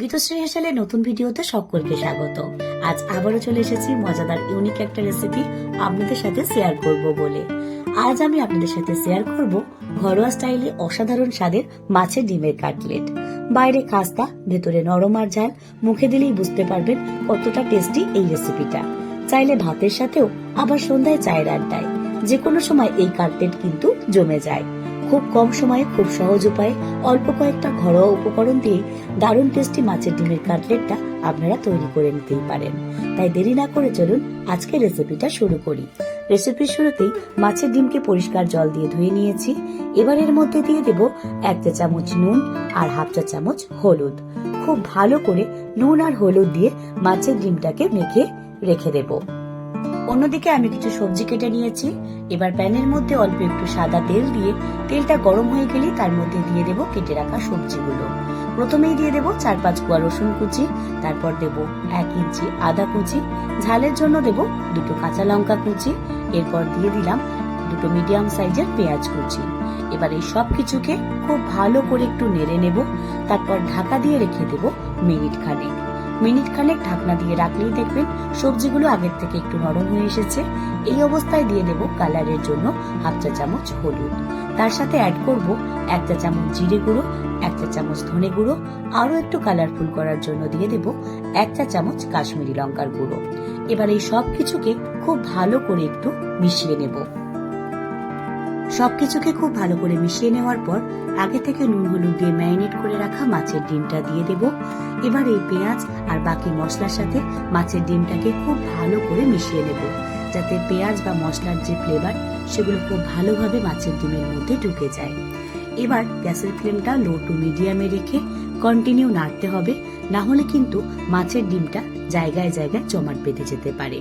গীতশ্রী হেসেলের নতুন ভিডিওতে সকলকে স্বাগত। আজ আবারও চলে এসেছি মজাদার ইউনিক একটা রেসিপি আপনাদের সাথে শেয়ার করব বলে। আজ আমি আপনাদের সাথে শেয়ার করব ঘরোয়া স্টাইলে অসাধারণ স্বাদের মাছের ডিমের কাটলেট। বাইরে খাস্তা, ভেতরে নরম আর ঝাল, মুখে দিলেই বুঝতে পারবেন কতটা টেস্টি এই রেসিপিটা। চাইলে ভাতের সাথেও, আবার সন্ধ্যায় চায়ের আড্ডায়, যে কোনো সময় এই কাটলেট কিন্তু জমে যায়। খুব কম সময়ে, খুব সহজ উপায়ে, অল্প কয়েকটা ঘরোয়া উপকরণ দিয়ে দারুণ টেস্টি মাছের ডিমের কাটলেটটা আপনারা তৈরি করে নিতেই পারেন। তাই দেরি না করে চলুন আজকে রেসিপিটা শুরু করি। রেসিপির শুরুতেই মাছের ডিমকে পরিষ্কার জল দিয়ে ধুয়ে নিয়েছি। এবার এর মধ্যে দিয়ে দেব 1 চা চামচ নুন আর 1/2 চা চামচ হলুদ। খুব ভালো করে নুন আর হলুদ দিয়ে মাছের ডিমটাকে মেখে রেখে দেব। অন্যদিকে আমি কিছু সবজি কেটে নিয়েছি। এবার প্যানের মধ্যে অল্প একটু সাদা তেল দিয়ে, তেলটা গরম হয়ে গেলে তার মধ্যে দিয়ে দেব কেটে রাখা সবজিগুলো। প্রথমেই দিয়ে দেব 4-5 কোয়া রসুন কুচি, তারপর দেব 1 ইঞ্চি আদা কুচি, ঝালের জন্য দেব 2 কাঁচা লঙ্কা কুচি, এরপর দিয়ে দিলাম 2 মিডিয়াম সাইজের পেঁয়াজ কুচি। এবার এই সব কিছুকে খুব ভালো করে একটু নেড়ে নেব। তারপর ঢাকা দিয়ে রেখে দেব মিনিট খানেক ঢাকনা দিয়ে রাখলেই দেখবেন সবজিগুলো আগের থেকে একটু নরম হয়ে এসেছে। এই অবস্থায় দিয়ে দেব কালারের জন্য 1/2 চা চামচ হলুদ। তার সাথে অ্যাড করব 1 চা চামচ জিরে গুঁড়ো, 1 চা চামচ ধনে গুঁড়ো, আরো একটু কালারফুল করার জন্য দিয়ে দেব 1 চা চামচ কাশ্মীরি লঙ্কার গুঁড়ো। এবার এই সব কিছুকে খুব ভালো করে একটু মিশিয়ে নেব। সবকিছুকে খুব ভালো করে মিশিয়ে নেওয়ার পর আগে থেকে নুন হলুদ দিয়ে ম্যারিনেট করে রাখা মাছের ডিমটা দিয়ে দেব। এবার এই পেঁয়াজ আর বাকি মশলার সাথে মাছের ডিমটাকে খুব ভালো করে মিশিয়ে নেব, যাতে পেঁয়াজ বা মশলার যে ফ্লেভার সেগুলো খুব ভালোভাবে মাছের ডিমের মধ্যে ঢুকে যায়। এবার গ্যাসের ফ্লেমটা লো টু মিডিয়ামে রেখে কন্টিনিউ নাড়তে হবে, না হলে কিন্তু মাছের ডিমটা জায়গায় জায়গায় জমাট বেঁধে যেতে পারে।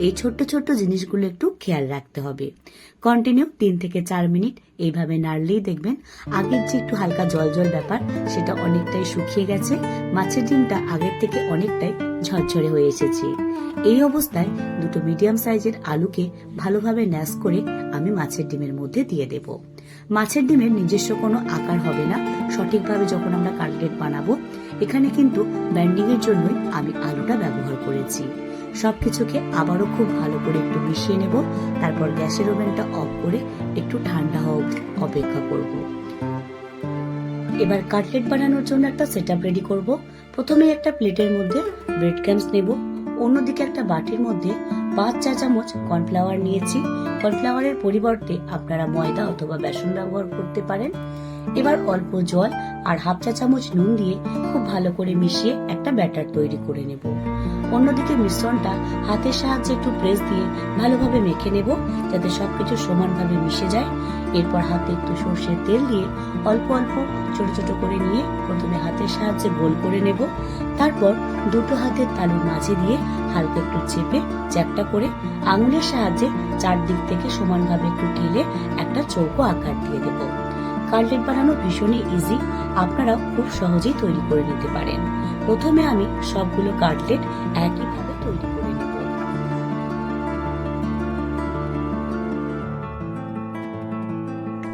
এই ছোট্ট ছোট্ট জিনিসগুলো একটু খেয়াল রাখতে হবে। কন্টিনিউ 3 থেকে 4 মিনিট এইভাবে নাড়লেই দেখবেন আগের যে একটু হালকা জল জল ব্যাপার সেটা অনেকটাই শুকিয়ে গেছে। মাছের ডিমটা আগের থেকে অনেকটাই ঝরঝরে হয়ে এসেছে। এই অবস্থায় 2 মিডিয়াম সাইজের আলুকে ভালোভাবে ম্যাশ করে আমি মাছের ডিমের মধ্যে দিয়ে দেব। মাছের ডিমের নিজস্ব কোনো আকার হবে না সঠিকভাবে যখন আমরা কাটলেট বানাবো। এখানে কিন্তু ব্যান্ডিং এর জন্যই আমি আলুটা ব্যবহার করেছি। সবকিছুকে আবারও খুব ভালো করে একটু মিশিয়ে নেব। তারপর গ্যাসের ওভেনটা অফ করে একটু ঠান্ডা হওয়া অবধি অপেক্ষা করব। এবার কাটলেট বানানোর জন্য একটা সেটআপ রেডি করব। প্রথমে একটা প্লেটের মধ্যে ব্রেড ক্রাম্বস নেব। অন্যদিকে একটা বাটির মধ্যে 5 চা চামচ কর্নফ্লাওয়ার নিয়েছি। কর্নফ্লাওয়ারের পরিবর্তে আপনারা ময়দা অথবা বেসন ব্যবহার করতে পারেন। এবার অল্প জল আর 1/2 চা চামচ নুন দিয়ে খুব ভালো করে মিশিয়ে একটা ব্যাটার তৈরি করে নেব। অন্যদিকে মিশ্রণটা হাতের সাহায্যে একটু প্রেস দিয়ে ভালোভাবে মেখে নেব, যাতে সবকিছু সমানভাবে মিশে যায়। এরপর হাতে একটু সর্ষের তেল দিয়ে অল্প অল্প ছোট ছোট করে নিয়ে প্রথমে হাতের সাহায্যে গোল করে নেব। তারপর 2 হাতের তালুর মাঝে দিয়ে হালকা একটু চেপে চ্যাপটা করে আঙুলের সাহায্যে চারদিক থেকে সমানভাবে একটু ঢেলে একটা চৌকো আকার দিয়ে দেব। কাটলেট বানানো ভীষণই ইজি, আপনারাও খুব সহজেই তৈরি করে নিতে পারেন। প্রথমে আমি সবগুলো কাটলেট একইভাবে তৈরি করে নেব।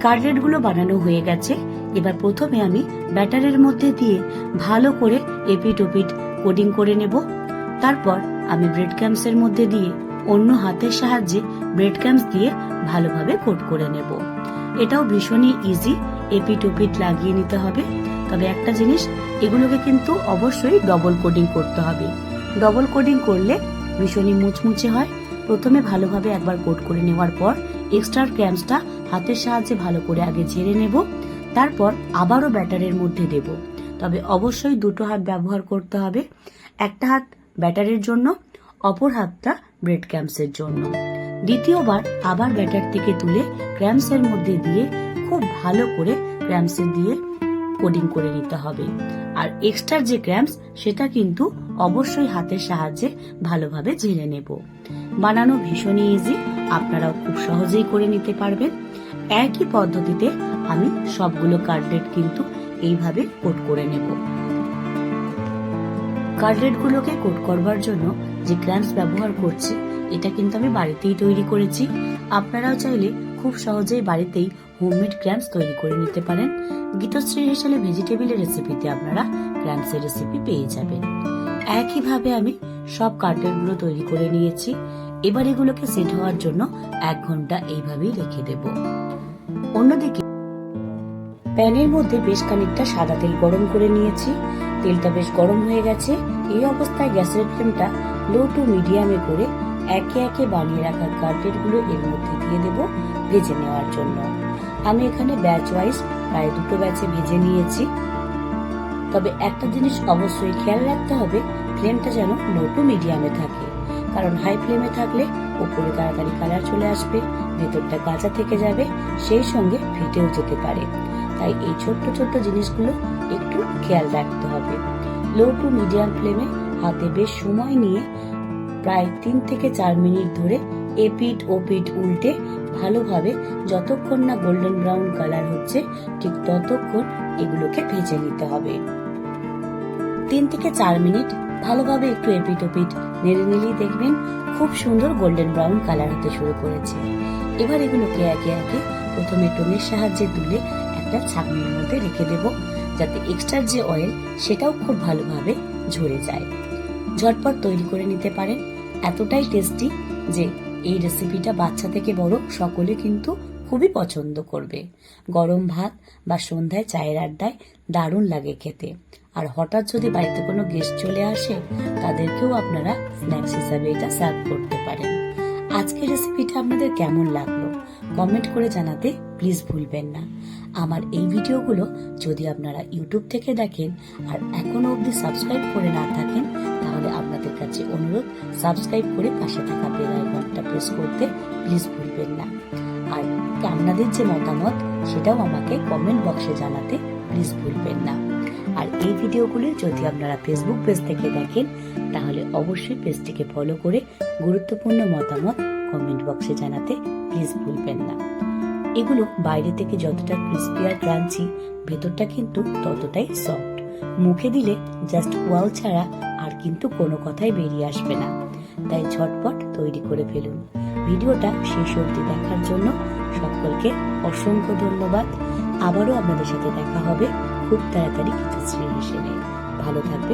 কাটলেটগুলো বানানো হয়ে গেছে। এবার প্রথমে আমি ব্যাটারের মধ্যে দিয়ে ভালো করে এপিট ওপিট কোটিং করে নেব। তারপর আমি ব্রেড ক্রাম্বসের মধ্যে দিয়ে অন্য হাতের সাহায্যে ব্রেড ক্রাম্বস দিয়ে ভালোভাবে কোট করে নেব। এটাও ভীষণই ইজি, এপিট ওপিট লাগিয়ে নিতে হবে। তবে একটা জিনিস, এগুলোকে কিন্তু অবশ্যই ডবল কোটিং করতে হবে। ডবল কোটিং করলে ভীষণই মুচমুচে হয়। প্রথমে ভালোভাবে একবার কোট করে নেওয়ার পর এক্সট্রা ক্রাম্বসটা হাতের সাহায্যে ভালো করে আগে ঝেড়ে নেব। তারপর আবারও ব্যাটারের মধ্যে দেব। তবে অবশ্যই 2 হাত ব্যবহার করতে হবে, একটা হাত ব্যাটারের জন্য, অপর হাতটা ব্রেড ক্রাম্বসের জন্য। দ্বিতীয়বার আবার ব্যাটার থেকে তুলে ক্রাম্বসের মধ্যে দিয়ে খুব ভালো করে ক্রাম্বসে দিয়ে কোটিং করে নিতে হবে। আর এক্সট্রা যে ক্রাম্বস সেটা কিন্তু অবশ্যই হাতের সাহায্যে ভালোভাবে ঝেড়ে নেব। বানানো ভীষণই ইজি, আপনারাও খুব সহজেই করে নিতে পারবেন। একই পদ্ধতিতে আমি সবগুলো কাটলেট কিন্তু এইভাবে কোট করে নেব। কাটলেটগুলোকে কোট করবার জন্য যে ক্রাম্বস ব্যবহার করছি এটা কিন্তু আমি বাড়িতেই তৈরি করেছি। আপনারাও চাইলে খুব সহজেই বাড়িতেই হোমমেড ক্র্যাম্পস তৈরি করে নিতে পারেন। গীতশ্রী হেসেলে ভেজিটেবিলের রেসিপিতে আপনারা ক্র্যাম্পসের রেসিপি পেয়ে যাবেন। একইভাবে আমি সব কাটলেটগুলো তৈরি করে নিয়েছি। এবার এগুলোকে সেট হওয়ার জন্য 1 ঘন্টা এইভাবেই রেখে দেব। অন্যদিকে প্যানের মধ্যে বেশ খানিকটা সাদা তেল গরম করে নিয়েছি। তেলটা বেশ গরম হয়ে গেছে। এই অবস্থায় গ্যাসের ফ্লেমটা লো টু মিডিয়ামে করে একে একে বানিয়ে রাখা কাটলেটগুলো এর মধ্যে দিয়ে দেব ভেজে নেওয়ার জন্য। আমি এখানে ব্যাচ ওয়াইজ প্রায় 2 ব্যাচে ভেজে নিয়েছি। তবে একটা জিনিস অবশ্যই খেয়াল রাখতে হবে, ফ্লেমটা যেন লো টু মিডিয়ামে থাকে, কারণ হাই ফ্লেমে থাকলে উপরে তাড়াতাড়ি কালার চলে আসবে, ভেতরটা কাঁচা থেকে যাবে, সেই সঙ্গে ফেটেও যেতে পারে। তাই এই ছোট্ট ছোট্ট জিনিসগুলো একটু খেয়াল রাখতে হবে। লো টু মিডিয়াম ফ্লেমে হাতে বেশ সময় নিয়ে প্রায় 3 থেকে 4 মিনিট ধরে এপিট ওপিট উল্টে ভালোভাবে যতক্ষণ না গোল্ডেন ব্রাউন কালার হচ্ছে ঠিক ততক্ষণ এগুলোকে ভেজে নিতে হবে। 3 থেকে 4 মিনিট ভালোভাবে একটু এপিট ওপিট নেড়ে নিলেই দেখবেন খুব সুন্দর গোল্ডেন ব্রাউন কালার হতে শুরু করেছে। এবার এগুলোকে একে একে প্রথমে টোনের সাহায্যে তুলে একটা ছাঁকনির মধ্যে রেখে দেব, যাতে এক্সট্রা যে অয়েল সেটাও খুব ভালোভাবে ঝরে যায়। ঝটপট তৈরি করে নিতে পারেন। এতটাই টেস্টি যে এই রেসিপিটা বাচ্চা থেকে বড় সকলে কিন্তু খুবই পছন্দ করবে। গরম ভাত বা সন্ধ্যায় চায়ের আড্ডায় দারুণ লাগে খেতে। আর হঠাৎ যদি বাড়িতে কোনো গেস্ট চলে আসে, তাদেরকেও আপনারা স্ন্যাক্স হিসাবে এটা সার্ভ করতে পারেন। আজকের রেসিপিটা আপনাদের কেমন লাগলো কমেন্ট করে জানাতে প্লিজ ভুলবেন না। আমার এই ভিডিওগুলো যদি আপনারা ইউটিউব থেকে দেখেন আর এখনো অবধি সাবস্ক্রাইব করে না থাকেন, তাহলে আপনাদের কাছে অনুরোধ সাবস্ক্রাইব করে পাশে থাকা বেল আইকনটা প্রেস করতে প্লিজ ভুলবেন না। আর আপনাদের যে মতামত সেটাও আমাকে কমেন্ট বক্সে জানাতে প্লিজ ভুলবেন না। আর এই ভিডিওগুলি যদি আপনারা ফেসবুক পেজ থেকে দেখেন, তাহলে অবশ্যই পেজটিকে ফলো করে গুরুত্বপূর্ণ মতামত কমেন্ট বক্সে জানাতে প্লিজ ভুলবেন না। এগুলো বাইরে থেকে যতটা ক্রিস্পি আর ক্রাঞ্চি, ভেতরটা কিন্তু ততটাই সফট। মুখে দিলে জাস্ট ওয়াও ছাড়া আর কিন্তু কোনো কথাই বেরিয়ে আসবে না। তাই ঝটপট তৈরি করে ফেলুন। ভিডিওটা শেষ অবধি দেখার জন্য সকলকে অসংখ্য ধন্যবাদ। আবারও আপনাদের সাথে দেখা হবে খুব তাড়াতাড়ি গীতশ্রী হিসেবে। ভালো থাকবে।